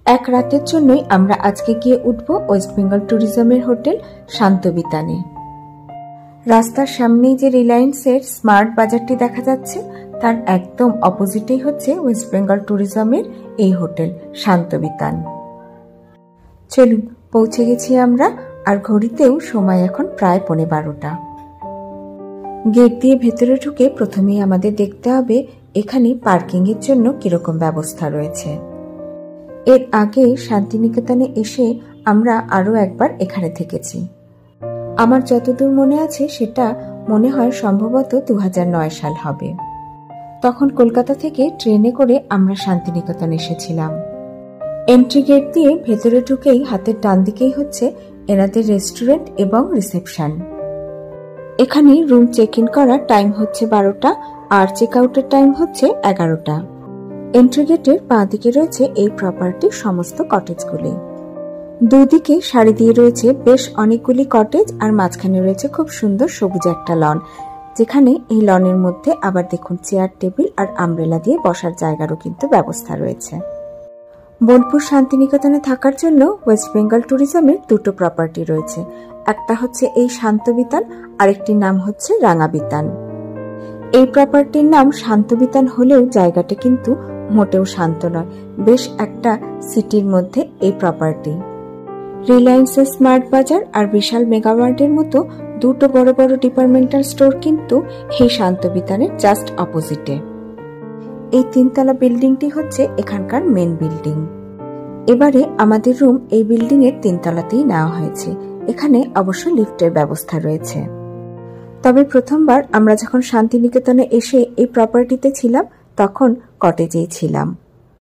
এক রাতের জন্যই আমরা আজকে গিয়ে উঠব ওয়েস্ট বেঙ্গল ট্যুরিজমের হোটেল শান্তবিতানে। রাস্তার সামনেই যে রিলায়েন্সের স্মার্ট বাজারটি দেখা যাচ্ছে তার একদম অপোজিটেই হচ্ছে ওয়েস্ট বেঙ্গল ট্যুরিজমের এই হোটেল শান্তবিতান। চলুন, পৌঁছে গেছি আমরা, আর ঘড়িতেও সময় এখন প্রায় 11:15। গেট দিয়ে ভেতরে ঢুকে প্রথমেই আমাদের দেখতে হবে এখানে পার্কিং এর জন্য কিরকম ব্যবস্থা রয়েছে। এর আগে শান্তিনিকেতনে এসে আমরা আরো একবার এখানে থেকেছি। আমার যতদূর মনে আছে সেটা মনে হয় সম্ভবত 2009 সাল হবে। তখন কলকাতা থেকে ট্রেনে করে আমরা শান্তিনিকেতন এসেছিলাম। এন্ট্রি গেট দিয়ে ভেতরে ঢুকেই হাতের ডান দিকেই হচ্ছে এনাদের রেস্টুরেন্ট এবং রিসেপশন। এখানে রুম চেক ইন করার টাইম হচ্ছে 12টা আর চেক আউটের টাইম হচ্ছে 11টা। এন্ট্রি গেটের বাঁ দিকে রয়েছে এই প্রপার্টির সমস্ত কটেজগুলি। দুদিকে সারি দিয়ে রয়েছে বেশ অনেকগুলি কটেজ, আর মাঝখানে রয়েছে খুব সুন্দর সবুজ একটা লন, যেখানে এই লনের মধ্যে আবার দেখুন চেয়ার টেবিল আর আমব্রেলা দিয়ে বসার জায়গারও কিন্তু ব্যবস্থা রয়েছে। বোলপুর শান্তিনিকেতনে থাকার জন্য ওয়েস্ট বেঙ্গল ট্যুরিজমের দুটো প্রপার্টি রয়েছে। একটা হচ্ছে এই শান্তবিতান, আরেকটির নাম হচ্ছে রাঙাবিতান। এই প্রপার্টির নাম শান্তবিতান হলেও জায়গাটা কিন্তু মোটেও শান্ত নয়, বেশ একটা সিটির মধ্যে এই প্রপার্টি। রিলায়েন্সের স্মার্ট বাজার আর বিশাল মেগাওয়ার্ল্ডের মতো দুটো বড় বড় ডিপার্টমেন্টাল স্টোর কিন্তু এই শান্তবিতানের জাস্ট অপোজিটে। এই 3তলা বিল্ডিংটি হচ্ছে এখানকার মেন বিল্ডিং। এবারে আমাদের রুম এই বিল্ডিং এর 3তলাতেই নেওয়া হয়েছে। এখানে অবশ্য লিফটের ব্যবস্থা রয়েছে। তবে প্রথমবার আমরা যখন শান্তিনিকেতনে এসে এই প্রপার্টিতে ছিলাম তখন কটেজেই ছিলাম।